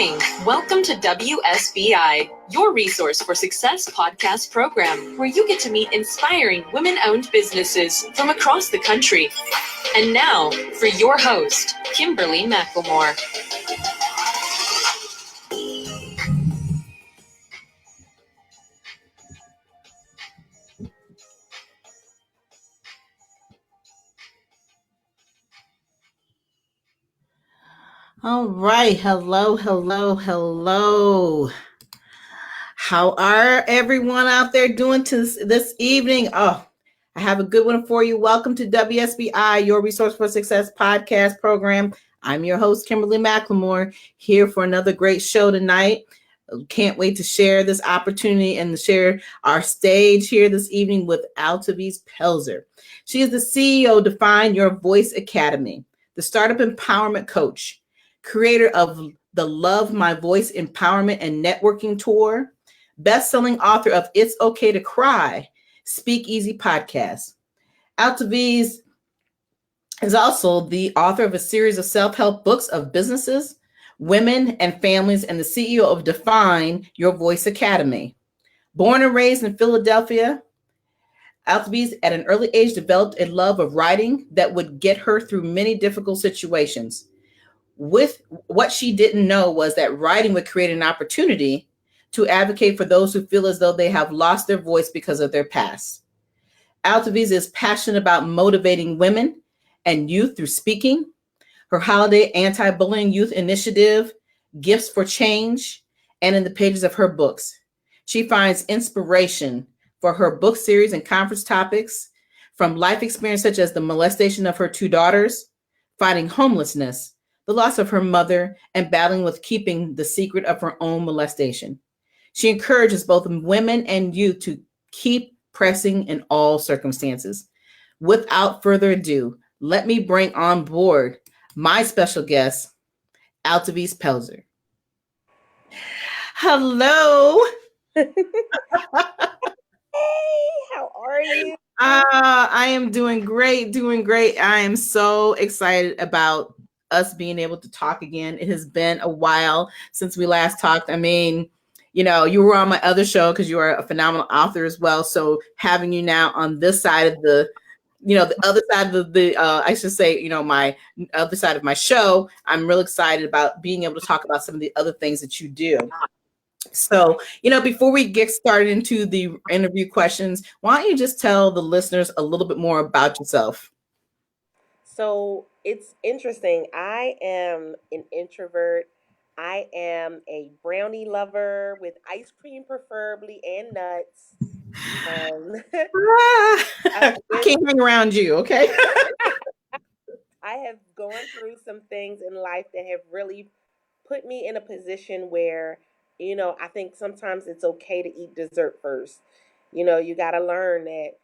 listening. Welcome to WSBI, your resource for success podcast program, where you get to meet inspiring women-owned businesses from across the country. And now, for your host, Kimberly McLemore. All right. Hello. How are everyone out there doing this evening? Oh, I have a good one for you. Welcome to WSBI, your Resource for Success podcast program. I'm your host, Kimberly McLemore, here for another great show tonight. Can't wait to share this opportunity and to share our stage here this evening with Altovise Pelzer. She is the CEO of Define Your Voice Academy, the startup empowerment coach, creator of the Love My Voice Empowerment and Networking Tour, best-selling author of It's Okay to Cry, Speak Easy podcast. Altovise is also the author of a series of self-help books of businesses, women, and families, and the CEO of Define Your Voice Academy. Born and raised in Philadelphia, Altovise at an early age developed a love of writing that would get her through many difficult situations. With what she didn't know was that writing would create an opportunity to advocate for those who feel as though they have lost their voice because of their past. Altovise is passionate about motivating women and youth through speaking. Her holiday anti-bullying youth initiative, Gifts for Change, and in the pages of her books. She finds inspiration for her book series and conference topics from life experience such as the molestation of her two daughters, fighting homelessness, the loss of her mother, and battling with keeping the secret of her own molestation. She encourages both women and youth to keep pressing in all circumstances. Without further ado, let me bring on board my special guest, Altovise Pelzer. Hello. Hey, how are you? I am doing great. I am so excited about us being able to talk again. It has been a while since we last talked. I mean, you know, you were on my other show because you are a phenomenal author as well. So having you now on this side of the other side of I should say, my other side of my show, I'm real excited about being able to talk about some of the other things that you do. So, before we get started into the interview questions, why don't you just tell the listeners a little bit more about yourself? So it's interesting. I am an introvert. I am a brownie lover with ice cream preferably and nuts. I can't hang around you, okay? I have gone through some things in life that have really put me in a position where, I think sometimes it's okay to eat dessert first. You got to learn that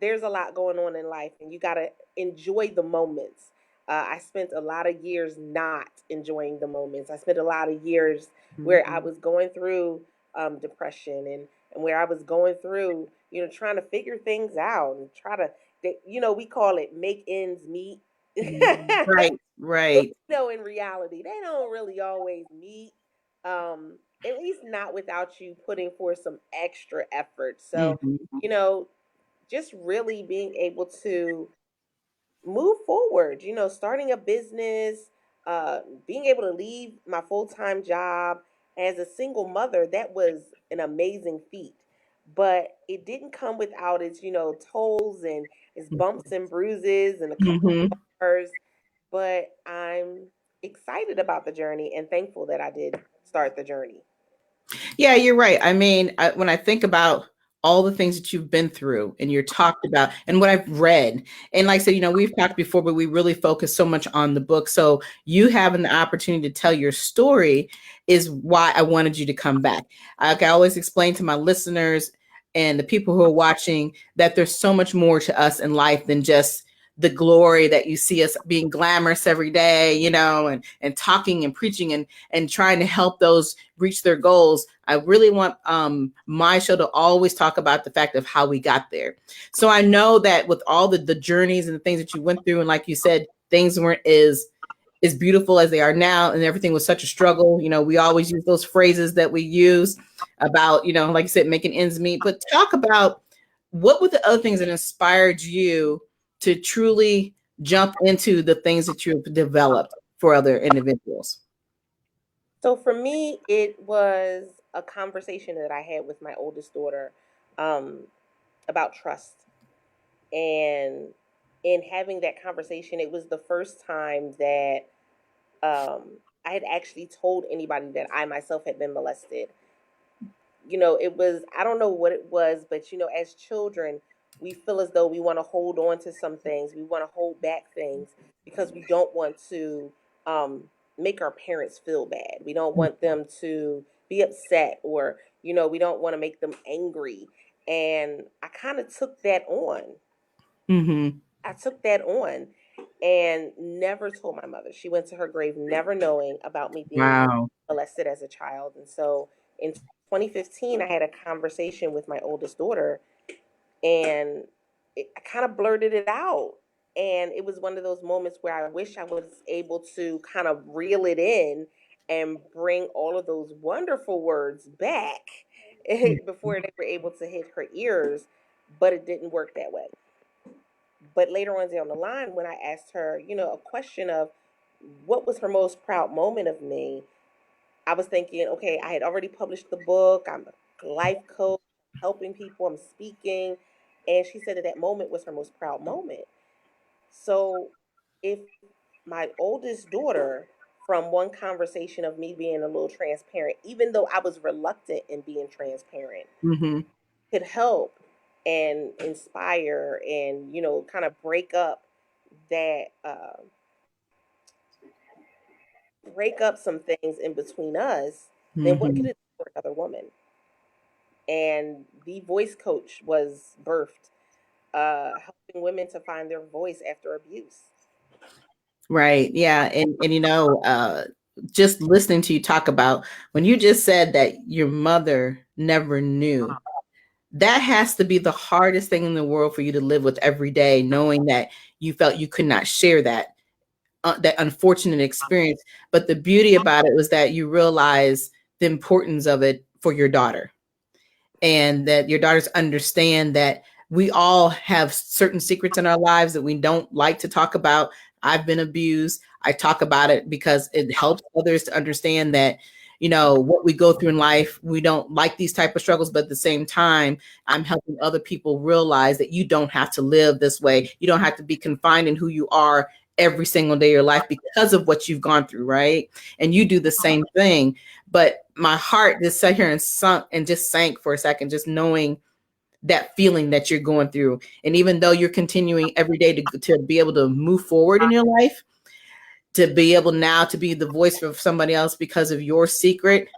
there's a lot going on in life and you got to enjoy the moments. I spent a lot of years not enjoying the moments. I spent a lot of years where I was going through depression and where I was going through, trying to figure things out and try to, we call it make ends meet. Right. In reality, they don't really always meet. At least not without you putting forth some extra effort. So, just really being able to move forward, starting a business, being able to leave my full-time job as a single mother, that was an amazing feat. But it didn't come without its, tolls and its bumps and bruises and a couple of bars. But I'm excited about the journey and thankful that I did start the journey. Yeah, you're right. I mean, when I think about all the things that you've been through and you're talked about and what I've read, and like I said, we've talked before, but we really focus so much on the book. So you having the opportunity to tell your story is why I wanted you to come back. Like I always explain to my listeners and the people who are watching that there's so much more to us in life than just the glory that you see us being glamorous every day, and talking and preaching and trying to help those reach their goals. I really want my show to always talk about the fact of how we got there. So I know that with all the journeys and the things that you went through, and like you said, things weren't as as beautiful as they are now, and everything was such a struggle. We always use those phrases that we use about, like you said, making ends meet. But talk about what were the other things that inspired you to truly jump into the things that you've developed for other individuals? So for me, it was a conversation that I had with my oldest daughter um, about trust. And in having that conversation, it was the first time that I had actually told anybody that I myself had been molested. It was, I don't know what it was, but as children, we feel as though we want to hold on to some things, we want to hold back things because we don't want to um, make our parents feel bad. We don't want them to be upset, or we don't want to make them angry. And I kind of took that on. Mm-hmm. I took that on and never told my mother. She went to her grave never knowing about me being Wow. molested as a child. And so in 2015, I had a conversation with my oldest daughter, and I kind of blurted it out. And it was one of those moments where I wish I was able to kind of reel it in and bring all of those wonderful words back before they were able to hit her ears, but it didn't work that way. But later on down the line, when I asked her, a question of what was her most proud moment of me, I was thinking, okay, I had already published the book. I'm a life coach, helping people, I'm speaking. And she said that that moment was her most proud moment. So if my oldest daughter, from one conversation of me being a little transparent, even though I was reluctant in being transparent, Mm-hmm. could help and inspire and, kind of that, break up some things in between us, then what could Mm-hmm. it do for another woman? And the voice coach was birthed, helping women to find their voice after abuse. Right. Yeah. And just listening to you talk about when you just said that your mother never knew, that has to be the hardest thing in the world for you to live with every day, knowing that you felt you could not share that unfortunate experience. But the beauty about it was that you realize the importance of it for your daughter, and that your daughters understand that we all have certain secrets in our lives that we don't like to talk about. I've been abused. I talk about it because it helps others to understand that, what we go through in life, we don't like these type of struggles, but at the same time, I'm helping other people realize that you don't have to live this way. You don't have to be confined in who you are every single day of your life because of what you've gone through, right? And you do the same thing. But my heart just sat here and sank for a second, just knowing that feeling that you're going through. And even though you're continuing every day to be able to move forward in your life, to be able now to be the voice of somebody else because of your secret,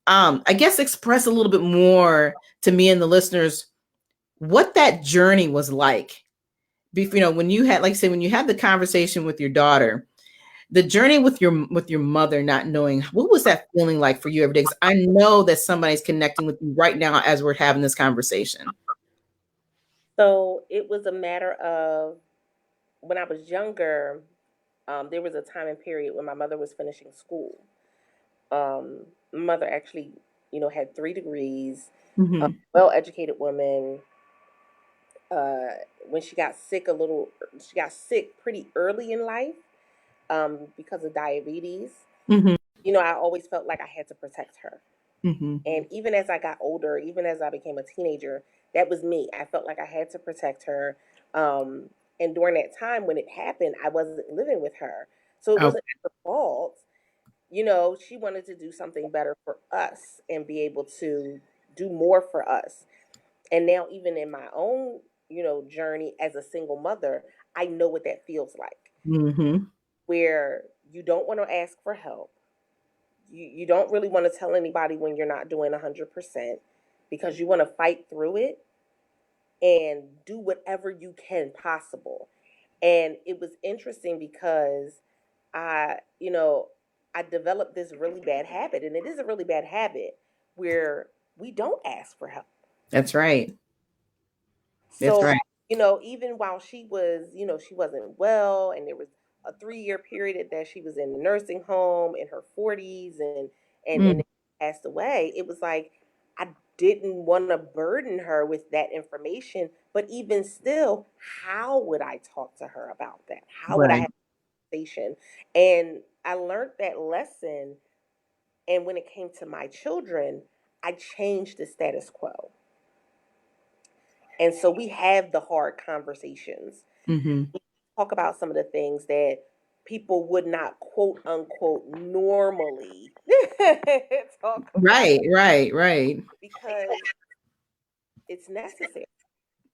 I guess express a little bit more to me and the listeners what that journey was like. When you had, like I said, when you had the conversation with your daughter, the journey with your mother, not knowing, what was that feeling like for you every day? Because I know that somebody's connecting with you right now as we're having this conversation. So it was a matter of when I was younger, there was a time and period when my mother was finishing school. My mother actually, had 3 degrees, a Mm-hmm. well-educated woman. Uh, when she got sick pretty early in life, because of diabetes. Mm-hmm. I always felt like I had to protect her. Mm-hmm. And even as I got older, even as I became a teenager, that was me. I felt like I had to protect her. Um, and during that time when it happened, I wasn't living with her. So it Oh, wasn't her fault. She wanted to do something better for us and be able to do more for us. And now, even in my own, journey as a single mother, I know what that feels like, mm-hmm. where you don't want to ask for help. You don't really want to tell anybody when you're not doing 100% because you want to fight through it and do whatever you can possible. And it was interesting because I, you know, I developed this really bad habit, and it is a really bad habit where we don't ask for help. That's right. That's So, right. even while she was, she wasn't well and there was a 3-year period that she was in the nursing home in her 40s and Mm. passed away, it was like I didn't want to burden her with that information. But even still, how would I talk to her about that? How would I Right. have a conversation? And I learned that lesson. And when it came to my children, I changed the status quo. And so we have the hard conversations. Mm-hmm. We talk about some of the things that people would not quote unquote normally talk about, Right, right, right. because it's necessary.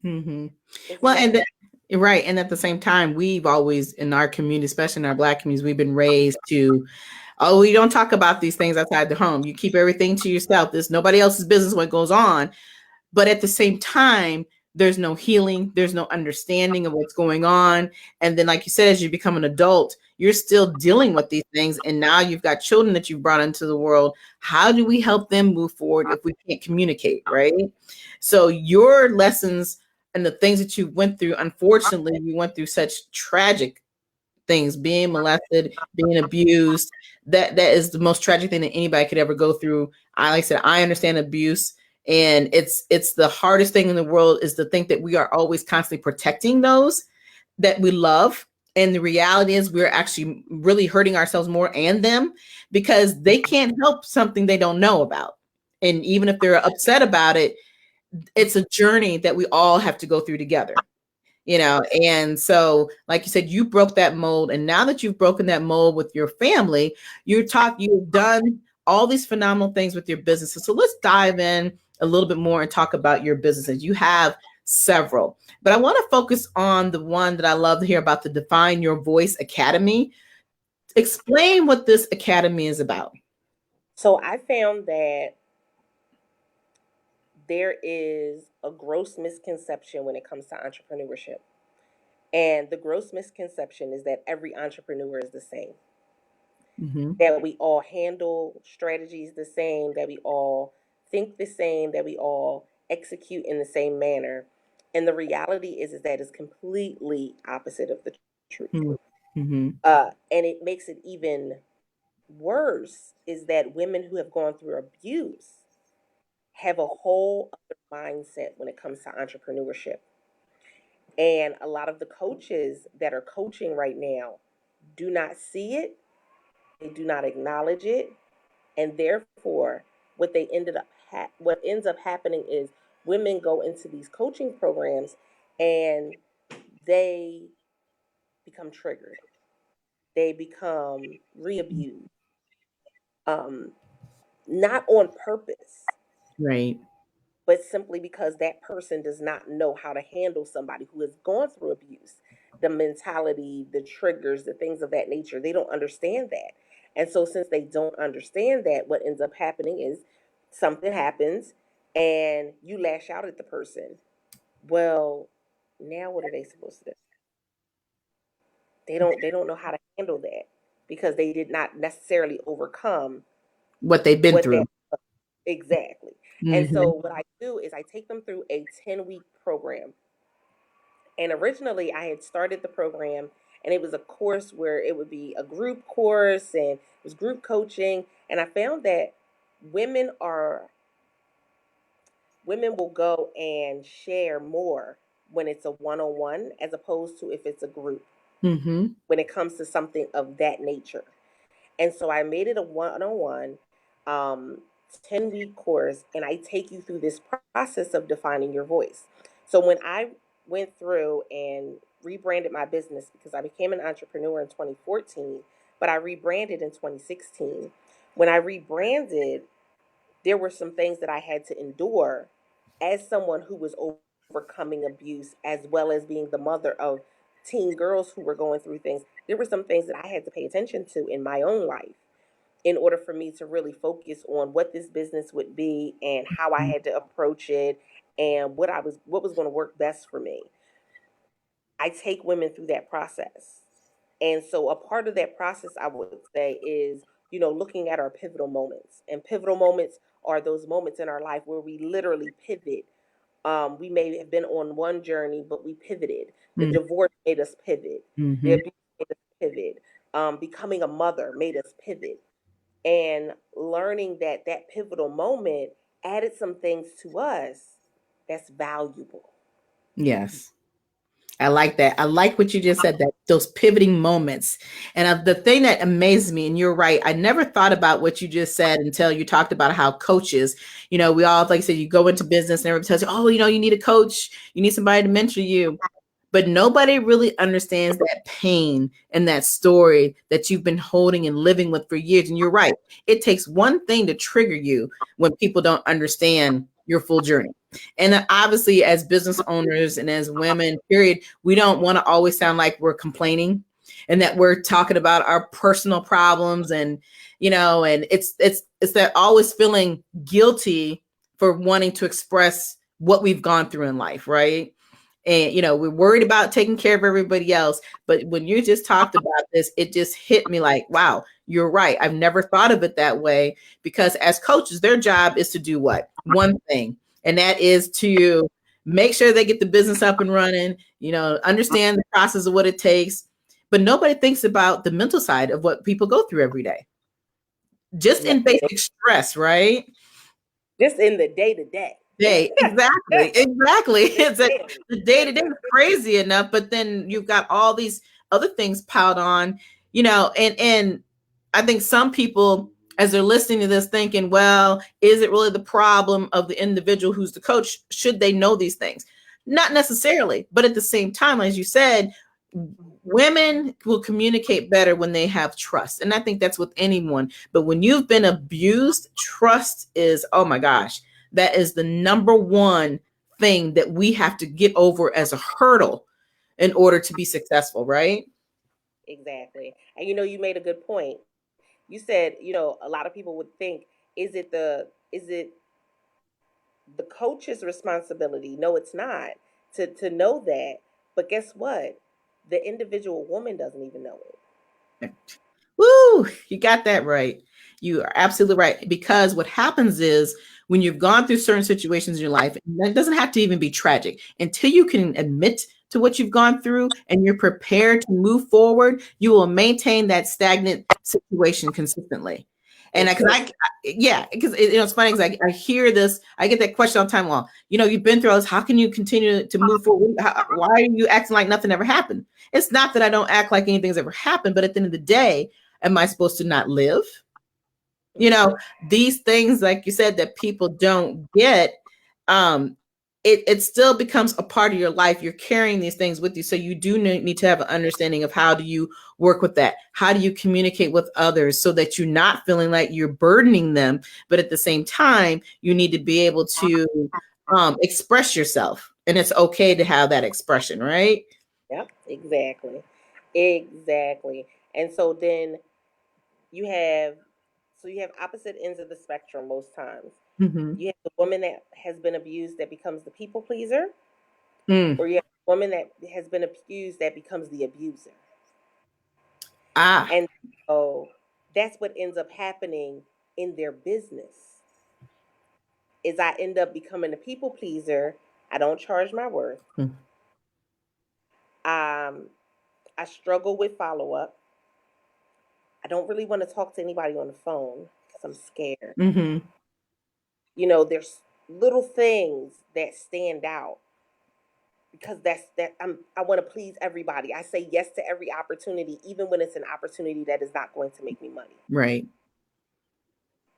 Mm-hmm. It's Well, necessary. right, and at the same time, we've always in our community, especially in our Black communities, we've been raised to, oh, you don't talk about these things outside the home. You keep everything to yourself. There's nobody else's business what goes on. But at the same time, there's no healing, there's no understanding of what's going on. And then, like you said, as you become an adult, you're still dealing with these things. And now you've got children that you've brought into the world. How do we help them move forward if we can't communicate, right? So your lessons and the things that you went through, unfortunately, you went through such tragic things, being molested, being abused. That is the most tragic thing that anybody could ever go through. Like I said, I understand abuse, and it's the hardest thing in the world is to think that we are always constantly protecting those that we love. And the reality is we're actually really hurting ourselves more and them, because they can't help something they don't know about. And even if they're upset about it, it's a journey that we all have to go through together, and so, like you said, you broke that mold, and now that you've broken that mold with your family, you've done all these phenomenal things with your businesses. So let's dive in a little bit more and talk about your businesses. You have several, but I want to focus on the one that I love to hear about, the Define Your Voice Academy. Explain what this academy is about. So I found that there is a gross misconception when it comes to entrepreneurship. And the gross misconception is that every entrepreneur is the same, Mm-hmm. that we all handle strategies the same, that we all think the same, that we all execute in the same manner. And the reality is that it's completely opposite of the truth. Mm-hmm. And it makes it even worse is that women who have gone through abuse have a whole other mindset when it comes to entrepreneurship. And a lot of the coaches that are coaching right now do not see it, they do not acknowledge it, and therefore what ends up happening is women go into these coaching programs and they become triggered. They become re-abused, um, not on purpose, Right. but simply because that person does not know how to handle somebody who has gone through abuse, the mentality, the triggers, the things of that nature. They don't understand that. And so, since they don't understand that, what ends up happening is something happens and you lash out at the person. Well, now what are they supposed to do? They don't know how to handle that because they did not necessarily overcome What they've been what that. through. Exactly. And Mm-hmm. so what I do is I take them through a 10-week program. And originally I had started the program and it was a course where it would be a group course and it was group coaching. And I found that women are women will go and share more when it's a one-on-one as opposed to if it's a group Mm-hmm. when it comes to something of that nature. And so I made it a one-on-one, um, 10-week course, and I take you through this process of defining your voice. So when I went through and rebranded my business, because I became an entrepreneur in 2014, but I rebranded in 2016. When I rebranded, there were some things that I had to endure as someone who was overcoming abuse, as well as being the mother of teen girls who were going through things. There were some things that I had to pay attention to in my own life in order for me to really focus on what this business would be and how I had to approach it and what was going to work best for me. I take women through that process. And so a part of that process I would say is, looking at our pivotal moments. And pivotal moments are those moments in our life where we literally pivot. We may have been on one journey, but we pivoted. The divorce made us pivot. The Mm-hmm. abuse made us pivot. Becoming a mother made us pivot. And learning that that pivotal moment added some things to us that's valuable. Yes. I like that. I like what you just said, that those pivoting moments. And the thing that amazes me, and you're right, I never thought about what you just said until you talked about how coaches, we all, like I said, you go into business and everybody tells you, oh, you need a coach, you need somebody to mentor you. But nobody really understands that pain and that story that you've been holding and living with for years. And you're right. It takes one thing to trigger you when people don't understand your full journey. And obviously, as business owners and as women, period, we don't want to always sound like we're complaining and that we're talking about our personal problems. And, and it's that always feeling guilty for wanting to express what we've gone through in life, right? And, we're worried about taking care of everybody else. But when you just talked about this, it just hit me like, wow, you're right. I've never thought of it that way, because as coaches, their job is to do what? One thing. And that is to make sure they get the business up and running, understand the process of what it takes. But nobody thinks about the mental side of what people go through every day. Just in basic stress, right? Just in the day-to-day. Exactly. It's the day-to-day is crazy enough, but then you've got all these other things piled on, and I think some people, as they're listening to this, thinking, well, is it really the problem of the individual who's the coach? Should they know these things? Not necessarily, but at the same time, as you said, women will communicate better when they have trust. And I think that's with anyone. But when you've been abused, trust is, oh my gosh, that is the number one thing that we have to get over as a hurdle in order to be successful, right? Exactly. And you made a good point. You said, a lot of people would think, is it the coach's responsibility? No, it's not to know that. But guess what? The individual woman doesn't even know it. Woo, you got that right. You are absolutely right. Because what happens is, when you've gone through certain situations in your life, and it doesn't have to even be tragic, until you can admit to what you've gone through and you're prepared to move forward, you will maintain that stagnant situation consistently. And because it's funny, because I hear this, I get that question all the time. Well, you've been through all this. How can you continue to move forward? Why are you acting like nothing ever happened? It's not that I don't act like anything's ever happened, but at the end of the day, am I supposed to not live? These things, like you said, that people don't get, it still becomes a part of your life. You're carrying these things with you. So you do need to have an understanding of how do you work with that? How do you communicate with others so that you're not feeling like you're burdening them, but at the same time, you need to be able to express yourself, and it's okay to have that expression, right? Yep, exactly. And so then you have opposite ends of the spectrum most times. Mm-hmm. You have the woman that has been abused that becomes the people pleaser, or you have a woman that has been abused that becomes the abuser. Ah. And so that's what ends up happening in their business. Is I end up becoming a people pleaser. I don't charge my worth. I struggle with follow-up. I don't really want to talk to anybody on the phone because I'm scared. Mm-hmm. There's little things that stand out because I want to please everybody. I say yes to every opportunity, even when it's an opportunity that is not going to make me money. Right.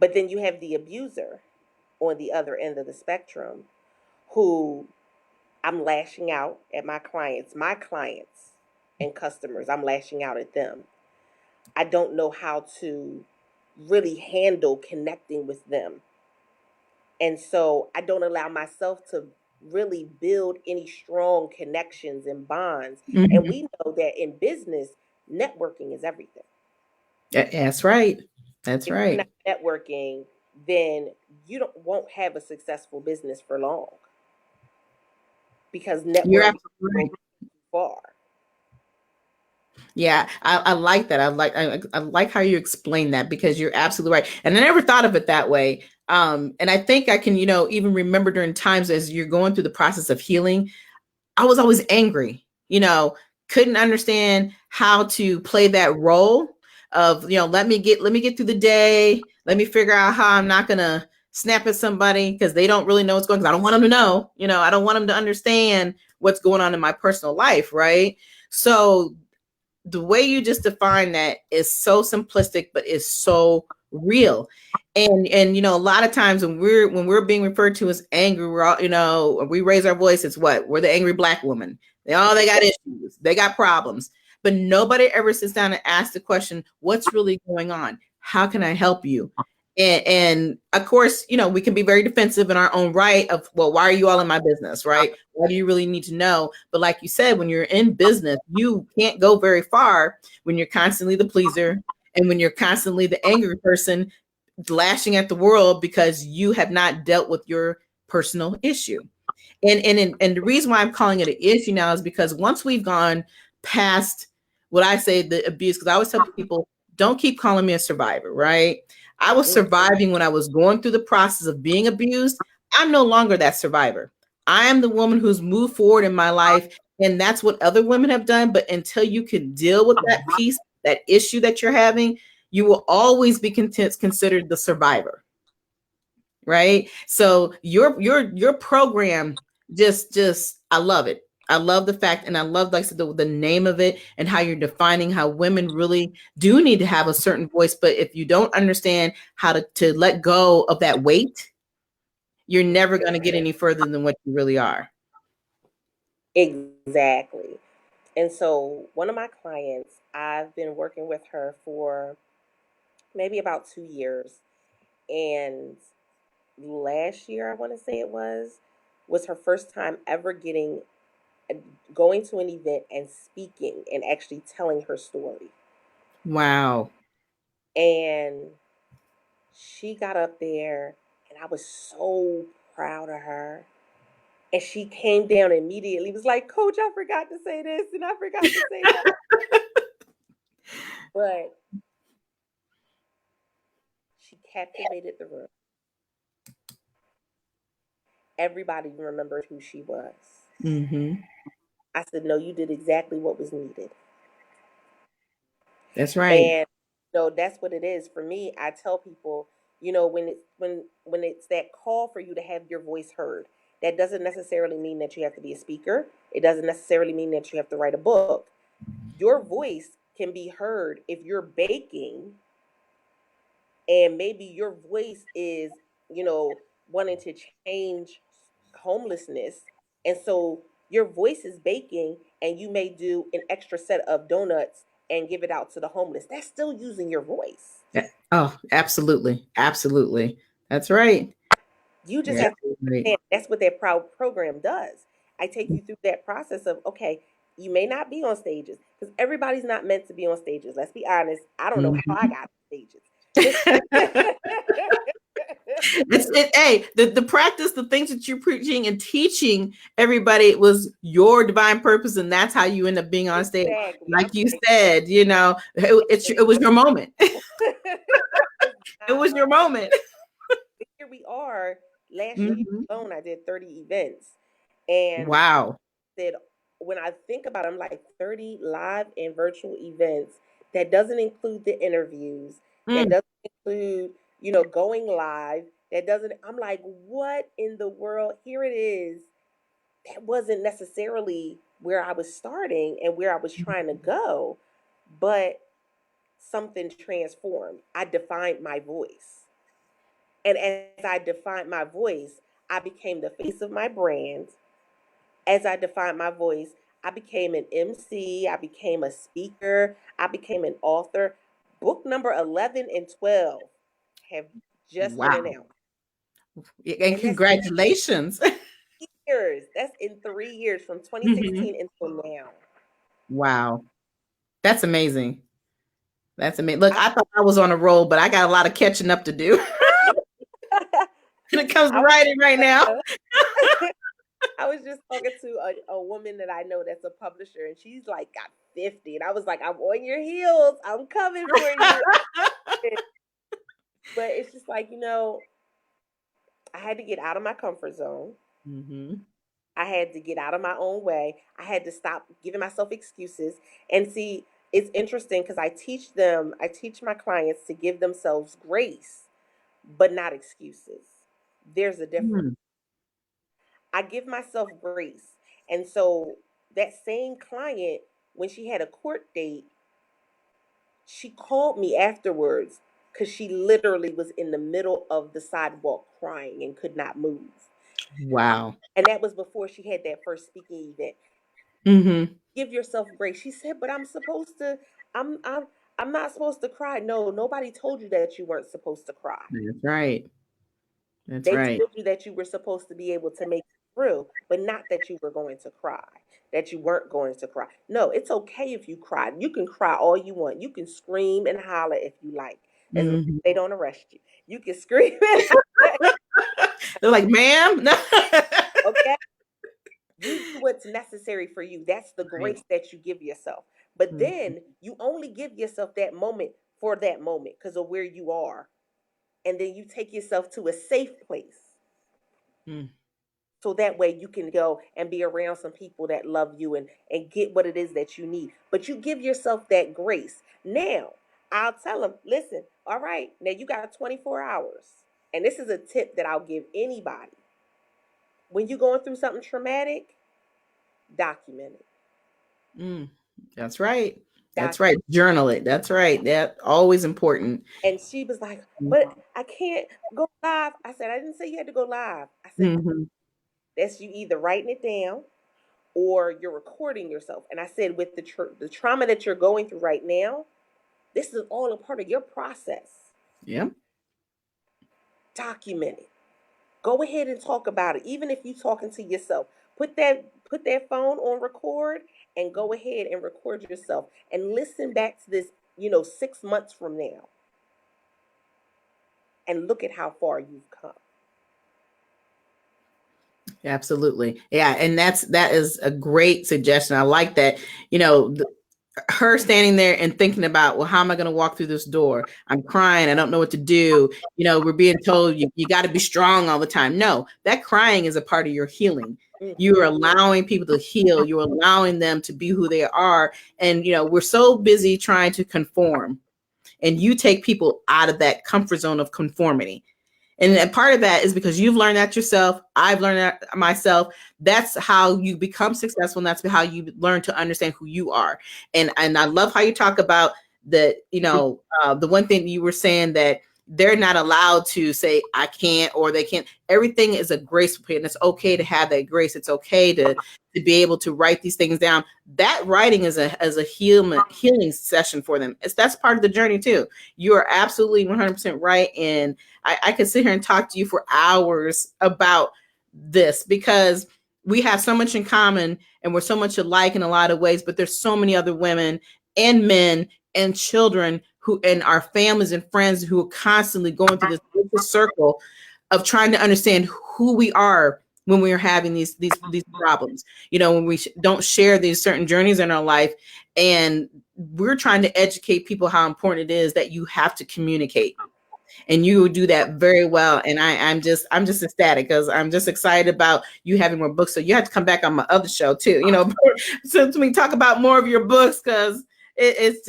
But then you have the abuser on the other end of the spectrum, who I'm lashing out at my clients and customers. I'm lashing out at them. I don't know how to really handle connecting with them. And so I don't allow myself to really build any strong connections and bonds. Mm-hmm. And we know that in business, networking is everything. That's right. If you're not networking, then you won't have a successful business for long. Because networking goes far. Yeah, I like that. I like how you explain that, because you're absolutely right. And I never thought of it that way. And I think I can, even remember during times as you're going through the process of healing, I was always angry, couldn't understand how to play that role of, let me get through the day. Let me figure out how I'm not going to snap at somebody because they don't really know what's going on. I don't want them to know, I don't want them to understand what's going on in my personal life. Right. So the way you just define that is so simplistic, but is so real. And a lot of times when we're being referred to as angry, we're all, we raise our voice. It's what? We're the angry Black woman. They got issues. They got problems. But nobody ever sits down and asks the question, what's really going on? How can I help you? And of course, we can be very defensive in our own right of, well, why are you all in my business, right? Why do you really need to know? But like you said, when you're in business, you can't go very far when you're constantly the pleaser and when you're constantly the angry person lashing at the world because you have not dealt with your personal issue. And the reason why I'm calling it an issue now is because once we've gone past what I say the abuse, because I always tell people, don't keep calling me a survivor, right? I was surviving when I was going through the process of being abused. I'm no longer that survivor. I am the woman who's moved forward in my life, and that's what other women have done. But until you can deal with that piece, that issue that you're having, you will always be considered the survivor, right? So your program just I love it. I love the fact, and I love, like I said, the name of it and how you're defining how women really do need to have a certain voice. But if you don't understand how to let go of that weight, you're never going to get any further than what you really are. Exactly. And so one of my clients, I've been working with her for maybe about 2 years. And last year, I want to say it was her first time ever going to an event and speaking and actually telling her story. Wow. And she got up there and I was so proud of her. And she came down immediately, was like, Coach, I forgot to say this and I forgot to say that. But she captivated the room. Everybody remembered who she was. Mm-hmm. I said, no, you did exactly what was needed. That's right. And that's what it is for me. I tell people, when it's that call for you to have your voice heard, that doesn't necessarily mean that you have to be a speaker. It doesn't necessarily mean that you have to write a book. Your voice can be heard if you're baking, and maybe your voice is, wanting to change homelessness. And so your voice is baking, and you may do an extra set of donuts and give it out to the homeless. That's still using your voice. Oh, absolutely. Absolutely. That's right. You just Yeah, have to understand that's what that program does. I take you through that process of, okay, you may not be on stages because everybody's not meant to be on stages. Let's be honest. I don't know how I got on stages. Hey, the practice, the things that you're preaching and teaching everybody was your divine purpose, and that's how you end up being on stage. Exactly. Like you said, it was your moment. It was your moment. Here we are. Last year alone, I did 30 events, and wow. said, when I think about it, I'm like 30 live and virtual events. That doesn't include the interviews. That doesn't include, going live. That doesn't. I'm like, what in the world? Here it is. That wasn't necessarily where I was starting and where I was trying to go, but something transformed. I defined my voice. And as I defined my voice, I became the face of my brand. As I defined my voice, I became an MC, I became a speaker, I became an author. Book number 11 and 12 have just been announced. And congratulations. Years. That's in 3 years from 2016 until now. Wow. That's amazing. That's amazing. Look, I thought I was on a roll, but I got a lot of catching up to do. When it comes to writing right now. I was just talking to a woman that I know that's a publisher, and she's like got 50. And I was like, I'm on your heels. I'm coming for you. But it's just like, I had to get out of my comfort zone. I had to get out of my own way. I had to stop giving myself excuses. And see, it's interesting because I teach my clients to give themselves grace, but not excuses. There's a difference. Mm. I give myself grace. And so that same client, when she had a court date, she called me afterwards because she literally was in the middle of the sidewalk crying and could not move. Wow. And that was before she had that first speaking event. Mm-hmm. Give yourself grace. She said, but I'm I'm I'm not supposed to cry. No, nobody told you that you weren't supposed to cry. That's right. That's They right. told you that you were supposed to be able to make it through, but not that you were going to cry, that you weren't going to cry. No, it's okay if you cry. You can cry all you want. You can scream and holler if you like, as long as Mm-hmm. they don't arrest you. You can scream and holler, They're like, ma'am. No. okay? You do what's necessary for you. That's the Right. grace that you give yourself. But Mm-hmm. then you only give yourself that moment for that moment because of where you are. And then you take yourself to a safe place. Mm. So that way you can go and be around some people that love you and get what it is that you need. But you give yourself that grace. Now, I'll tell them, listen, all right, now you got 24 hours. And this is a tip that I'll give anybody. When you're going through something traumatic, document it. Mm. That's right. That's Doc- right. Journal it. That's right. That always important. and she was like, but I can't go live. I said, I didn't say you had to go live. I said, Mm-hmm. that's you either writing it down or you're recording yourself. And I said, with the trauma that you're going through right now, this is all a part of your process. Yep. Document it. Go ahead and talk about it, even if you're talking to yourself. Put that phone on record and go ahead and record yourself and listen back to this, 6 months from now, and look at how far you've come. Absolutely. Yeah. And that is a great suggestion. I like that. You know, her standing there and thinking about, well, how am I going to walk through this door? I'm crying. I don't know what to do. You know, we're being told you got to be strong all the time. No, that crying is a part of your healing. Mm-hmm. You are allowing people to heal. You're allowing them to be who they are. And, you know, we're so busy trying to conform, and you take people out of that comfort zone of conformity. And part of that is because you've learned that yourself. I've learned that myself. That's how you become successful. And that's how you learn to understand who you are. And I love how you talk about the, the one thing you were saying, that they're not allowed to say, I can't, or they can't. Everything is a graceful period. And it's okay to have that grace. It's okay to be able to write these things down. That writing is a healing session for them. That's part of the journey too. You are absolutely 100% right. And I could sit here and talk to you for hours about this, because we have so much in common and we're so much alike in a lot of ways, but there's so many other women and men and children who, and our families and friends, who are constantly going through this circle of trying to understand who we are when we are having these problems. You know, when we don't share these certain journeys in our life, and we're trying to educate people how important it is that you have to communicate. And you do that very well. And I'm just ecstatic, because I'm just excited about you having more books. So you have to come back on my other show too, so we talk about more of your books, because it's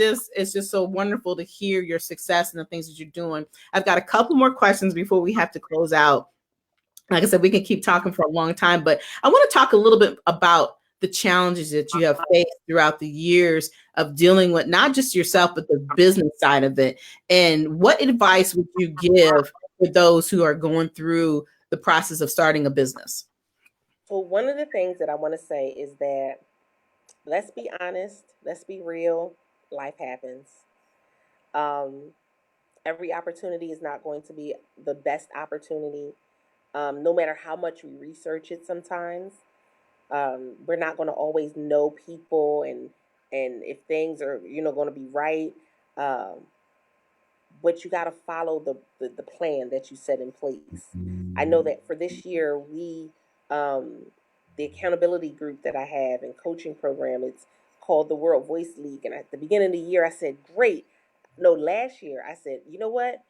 just so wonderful to hear your success and the things that you're doing. I've got a couple more questions before we have to close out. Like I said, we can keep talking for a long time, but I want to talk a little bit about the challenges that you have faced throughout the years of dealing with not just yourself, but the business side of it. And what advice would you give for those who are going through the process of starting a business? So one of the things that I want to say is that, let's be honest, let's be real. Life happens. Um, every opportunity is not going to be the best opportunity. No matter how much we research it, sometimes we're not going to always know people and if things are going to be right. Um, but you got to follow the plan that you set in place. I know that for this year, um, the accountability group that I have and coaching program, it's called the World Voice League. And at the beginning of the year, I said, great. No, last year, I said, you know what?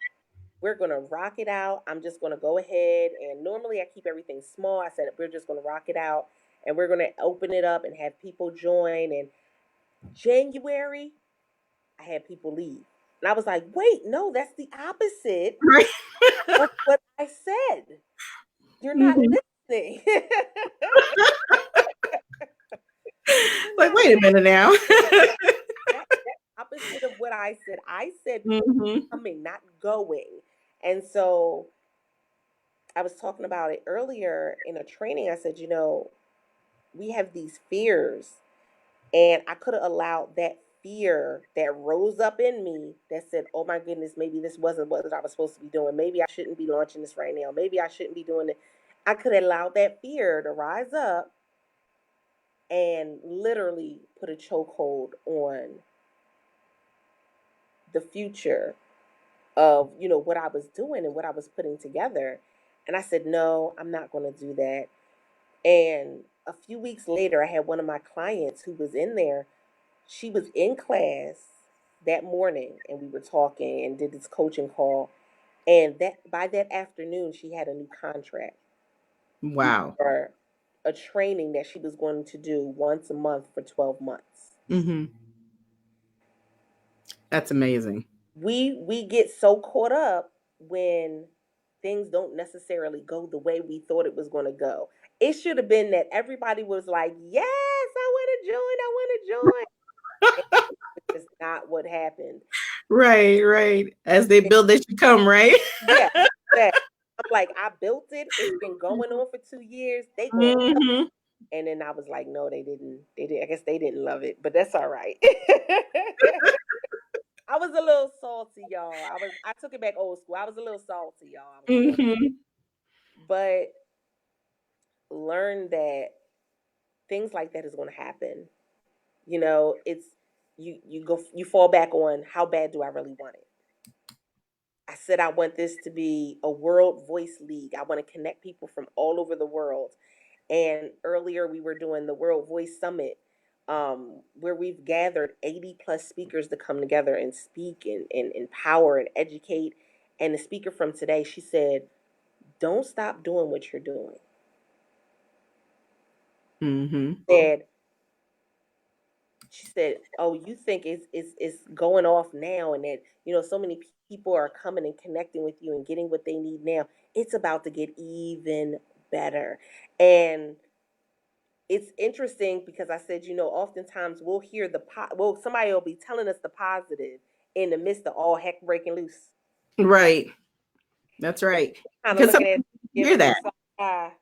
We're going to rock it out. I'm just going to go ahead. And normally I keep everything small. I said, we're just going to rock it out. and we're going to open it up and have people join. And January, I had people leave. And I was like, wait, no, that's the opposite Right. of what I said. You're not Mhm. listening. Like, wait a minute now. That's opposite of what I said. I said Mhm. coming, not going. And so I was talking about it earlier in a training. I said, we have these fears, and I could have allowed that fear that rose up in me that said, oh my goodness, maybe this wasn't what I was supposed to be doing. Maybe I shouldn't be launching this right now. Maybe I shouldn't be doing it. I could have allowed that fear to rise up and literally put a chokehold on the future of what I was doing and what I was putting together. And I said, no, I'm not going to do that. And a few weeks later, I had one of my clients who was in there. She was in class that morning, and we were talking and did this coaching call. And that by that afternoon, she had a new contract Wow. for a training that she was going to do once a month for 12 months. Mm-hmm. That's amazing. We get so caught up when things don't necessarily go the way we thought it was going to go. It should have been that everybody was like, "Yes, I want to join. I want to join." It's not what happened. Right, right. As they build, they should come, right? Yeah, that I'm like, I built it. It's been going on for 2 years. They going, Mm-hmm. and then I was like, no, they didn't. They did. I guess they didn't love it, but that's all right. I was a little salty, y'all. I took it back old school. I was a little salty, y'all. I was a little, Mm-hmm. but learn that things like that is going to happen. It's you fall back on how bad do I really want it. I said I want this to be a world voice league. I want to connect people from all over the world. And earlier we were doing the World Voice Summit, where we've gathered 80 plus speakers to come together and speak and empower and educate. And the speaker from today, she said, don't stop doing what you're doing. Mm-hmm. She said, oh, you think it's going off now, and that, so many people are coming and connecting with you and getting what they need now. It's about to get even better. And it's interesting because I said, oftentimes we'll hear somebody will be telling us the positive in the midst of all heck breaking loose. Right. That's right. Kind of Because some looking at people hear that.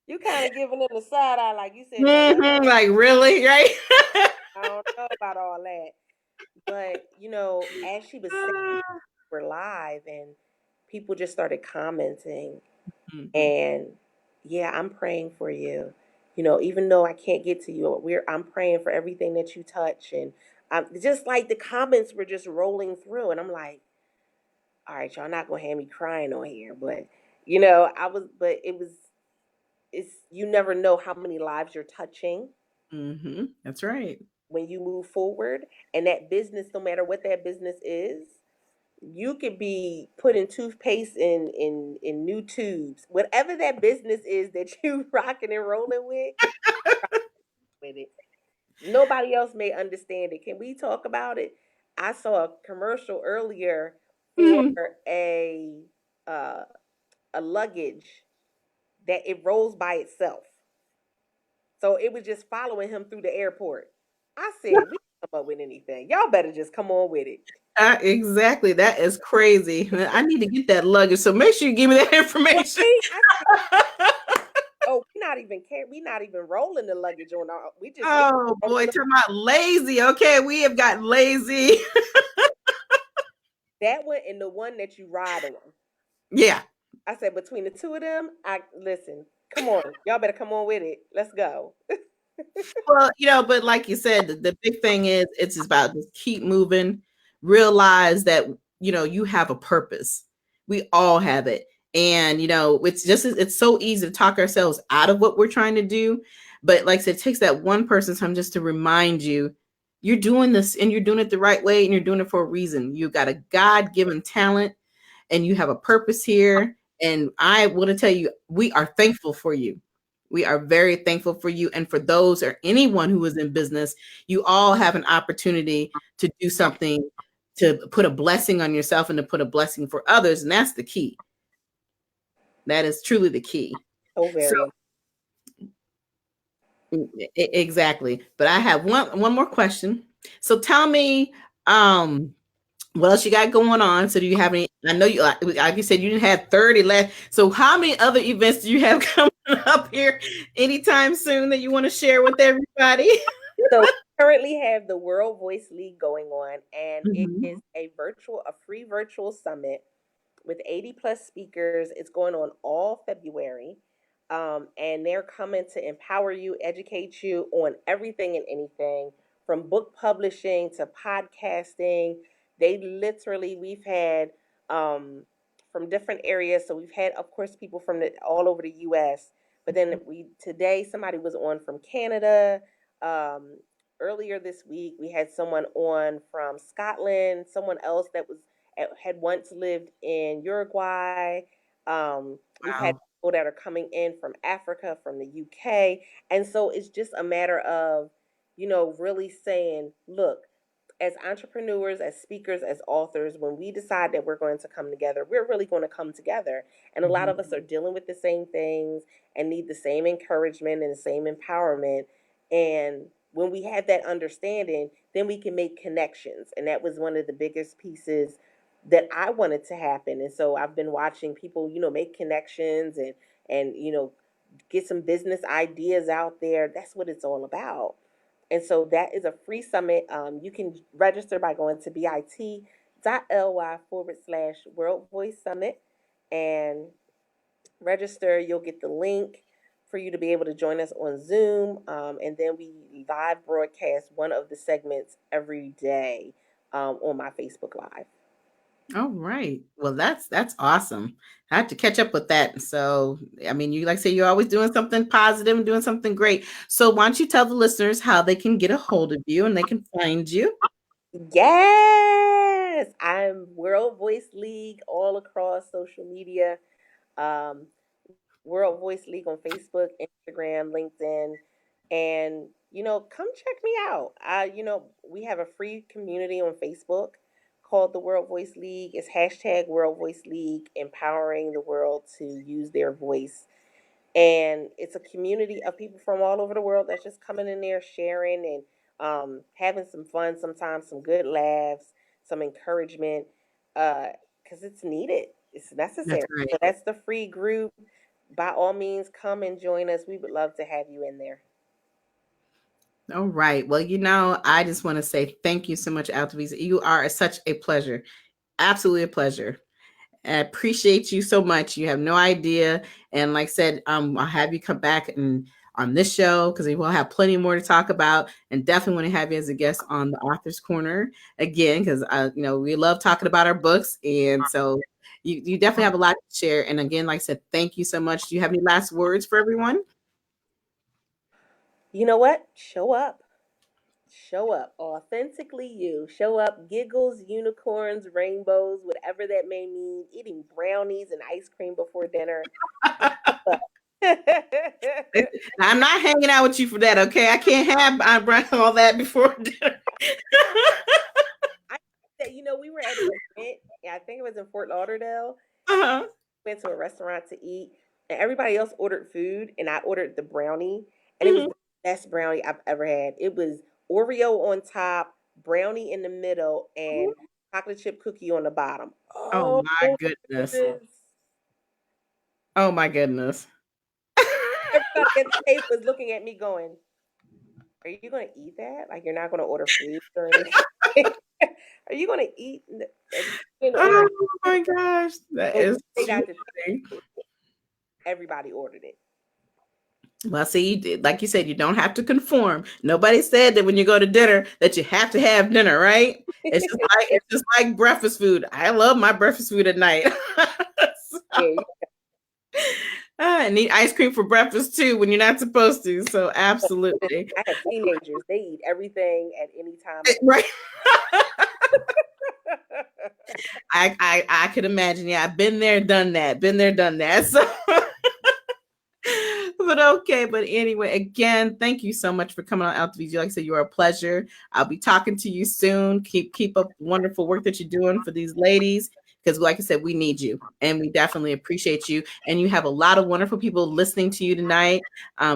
You kind of giving them the side eye, like you said. Mm-hmm. Like, really, right? I don't know about all that, but as she was saying, we're live, and people just started commenting, Mm-hmm. and yeah, I'm praying for you. Even though I can't get to you, I'm praying for everything that you touch, and I'm just like the comments were just rolling through, and I'm like, all right, y'all not gonna have me crying on here, but but it's you never know how many lives you're touching. Mm-hmm. That's right. When you move forward, and that business, no matter what that business is, you could be putting toothpaste in new tubes. Whatever that business is that you rocking and rolling with it. Nobody else may understand it. Can we talk about it? I saw a commercial earlier for Mm-hmm. uh, a luggage that it rolls by itself. So it was just following him through the airport. I said, we can come up with anything. Y'all better just come on with it. Exactly. That is crazy. I need to get that luggage. So make sure you give me that information. Oh, we not even rolling the luggage on our. We just. Oh boy, talking about lazy. Okay, we have got lazy. That one and the one that you ride on. Yeah. I said between the two of them, listen. Come on, y'all better come on with it. Let's go. Well, but like you said, the big thing is it's about just keep moving. Realize that you have a purpose. We all have it, and it's so easy to talk ourselves out of what we're trying to do. But like I said, it takes that one person time just to remind you you're doing this and you're doing it the right way and you're doing it for a reason. You got a God-given talent and you have a purpose here. And I want to tell you, we are thankful for you. We are very thankful for you. And for those or anyone who is in business, you all have an opportunity to do something, to put a blessing on yourself and to put a blessing for others. And that's the key. That is truly the key. Oh, very. Exactly. But I have one more question. So tell me, what else you got going on? So do you have any? I know you, like you said, you didn't have 30 left. So how many other events do you have coming up here anytime soon that you want to share with everybody? So we currently have the World Voice League going on, and it is a free virtual summit with 80 plus speakers. It's going on all February. And they're coming to empower you, educate you on everything and anything from book publishing to podcasting. We've had from different areas. So we've had, of course, people from all over the US. But then today somebody was on from Canada. Um, Earlier this week, we had someone on from Scotland, someone else that had once lived in Uruguay. We've had people that are coming in from Africa, from the UK. And so it's just a matter of, really saying, look, as entrepreneurs, as speakers, as authors, when we decide that we're going to come together, we're really going to come together. And a lot of us are dealing with the same things and need the same encouragement and the same empowerment. And when we have that understanding, then we can make connections. And that was one of the biggest pieces that I wanted to happen. And so I've been watching people, make connections and get some business ideas out there. That's what it's all about. And so that is a free summit. You can register by going to bit.ly/World Voice Summit and register. You'll get the link for you to be able to join us on Zoom. And then we live broadcast one of the segments every day on my Facebook Live. All right. Well, that's awesome. I have to catch up with that. So, I mean, you like say you're always doing something positive and doing something great. So, why don't you tell the listeners how they can get a hold of you and they can find you? Yes, I'm World Voice League all across social media. Um, World Voice League on Facebook, Instagram, LinkedIn, and come check me out. We have a free community on Facebook called the World Voice League. It's #World Voice League, empowering the world to use their voice. And it's a community of people from all over the world that's just coming in there, sharing and having some fun. Sometimes some good laughs, some encouragement, because it's needed. It's necessary. That's right. So that's the free group. By all means, come and join us. We would love to have you in there. All right. Well, I just want to say thank you so much, Altovise. You are such a pleasure. Absolutely a pleasure. I appreciate you so much. You have no idea. And like I said, I'll have you come back and on this show because we will have plenty more to talk about, and definitely want to have you as a guest on the Author's Corner again because we love talking about our books, and so you definitely have a lot to share. And again, like I said, thank you so much. Do you have any last words for everyone? You know what? Show up. Show up authentically you. Show up, giggles, unicorns, rainbows, whatever that may mean, eating brownies and ice cream before dinner. I'm not hanging out with you for that, okay? I can't have all that before dinner. We were at an event, I think it was in Fort Lauderdale. Went to a restaurant to eat, and everybody else ordered food, and I ordered the brownie, and it was the best brownie I've ever had. It was Oreo on top, brownie in the middle, and chocolate chip cookie on the bottom. Oh my goodness. Oh my goodness. Everybody at the table was looking at me going, are you going to eat that? Like, you're not going to order food or anything? Are you going to eat? Oh my gosh. That is everybody ordered it. Well, see, like you said, you don't have to conform. Nobody said that when you go to dinner that you have to have dinner, right? It's just like breakfast food. I love my breakfast food at night. And eat ice cream for breakfast too when you're not supposed to. So absolutely. I have teenagers. They eat everything at any time. Right. I could imagine. Yeah, I've been there, done that. Been there, done that. So but okay. But anyway, again, thank you so much for coming on Altovise. Like I said, you're a pleasure. I'll be talking to you soon. Keep up the wonderful work that you're doing for these ladies. Because like I said, we need you and we definitely appreciate you. And you have a lot of wonderful people listening to you tonight.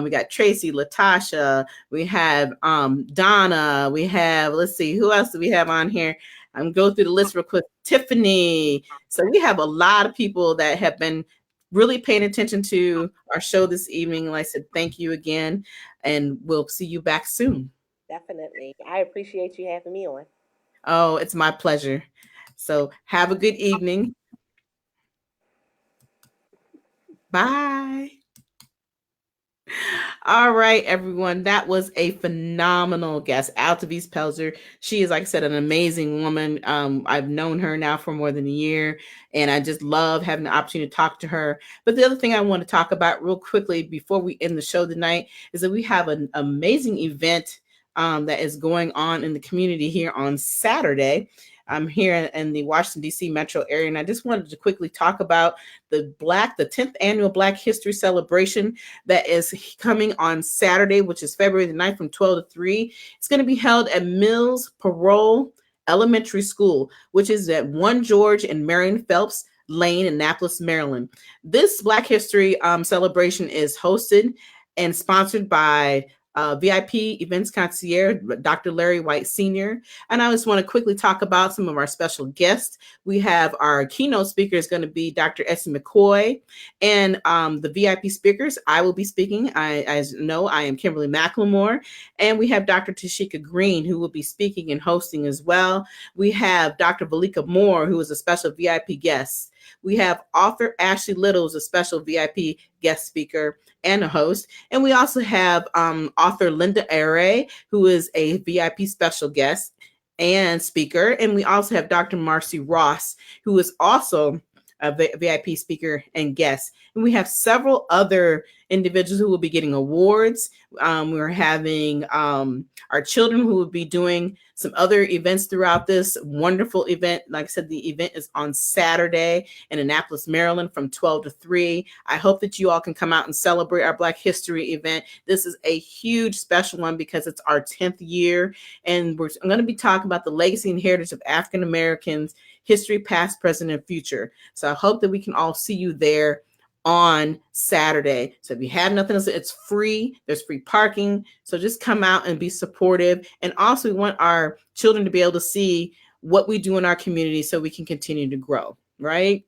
We got Tracy, Latasha, we have Donna, we have, let's see, who else do we have on here? I'm go through the list real quick. Tiffany. So we have a lot of people that have been really paying attention to our show this evening. Like I said, thank you again, and we'll see you back soon. Definitely. I appreciate you having me on. Oh, it's my pleasure. So have a good evening. Bye. All right, everyone. That was a phenomenal guest, Altovise Pelzer. She is, like I said, an amazing woman. I've known her now for more than a year, and I just love having the opportunity to talk to her. But the other thing I want to talk about real quickly before we end the show tonight is that we have an amazing event that is going on in the community here on Saturday. I'm here in the Washington, D.C. metro area, and I just wanted to quickly talk about the 10th annual Black History Celebration that is coming on Saturday, which is February the 9th from 12 to 3. It's going to be held at Mills Parole Elementary School, which is at 1 George and Marion Phelps Lane, Annapolis, Maryland. This Black History celebration is hosted and sponsored by VIP Events Concierge, Dr. Larry White Sr. And I just want to quickly talk about some of our special guests. We have our keynote speaker is going to be Dr. Essie McCoy. And the VIP speakers, I will be speaking. As you know, I am Kimberly McLemore. And we have Dr. Tashika Green, who will be speaking and hosting as well. We have Dr. Valika Moore, who is a special VIP guest. We have author Ashley Little, who's a special VIP guest speaker and a host. And we also have author Linda Array, who is a VIP special guest and speaker. And we also have Dr. Marcy Ross, who is also a VIP speaker and guest. And we have several other individuals who will be getting awards. We're having our children who will be doing some other events throughout this wonderful event. Like I said, the event is on Saturday in Annapolis, Maryland from 12 to 3. I hope that you all can come out and celebrate our Black History event. This is a huge special one because it's our 10th year. And I'm going to be talking about the legacy and heritage of African Americans, history, past, present, and future. So I hope that we can all see you there on Saturday. So if you have nothing else, it's free. There's free parking. So just come out and be supportive. And also we want our children to be able to see what we do in our community so we can continue to grow, right?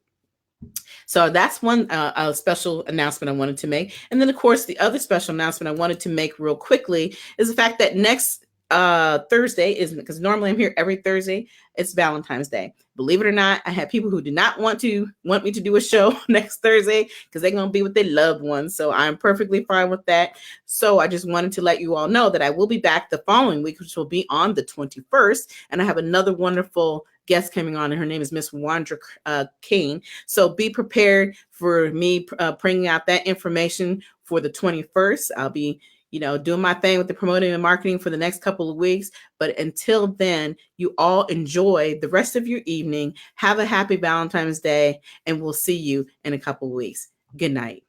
So that's one special announcement I wanted to make. And then of course, the other special announcement I wanted to make real quickly is the fact that next Thursday is, because normally I'm here every Thursday, it's Valentine's Day. Believe it or not, I have people who do not want me to do a show next Thursday because they're going to be with their loved ones. So I'm perfectly fine with that. So I just wanted to let you all know that I will be back the following week, which will be on the 21st. And I have another wonderful guest coming on, and her name is Miss Wandra Kane. So be prepared for me bringing out that information for the 21st. I'll be doing my thing with the promoting and marketing for the next couple of weeks. But until then, you all enjoy the rest of your evening. Have a happy Valentine's Day, and we'll see you in a couple of weeks. Good night.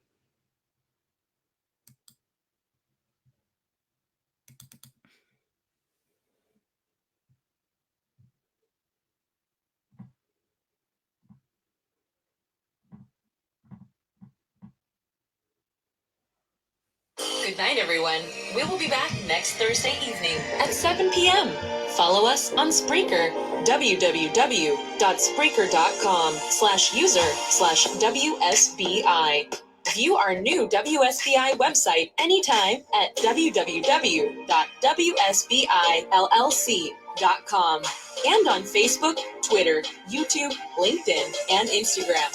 Good night, everyone. We will be back next Thursday evening at 7 p.m. Follow us on Spreaker, www.spreaker.com/user/WSBI. View our new WSBI website anytime at www.wsbillc.com and on Facebook, Twitter, YouTube, LinkedIn, and Instagram.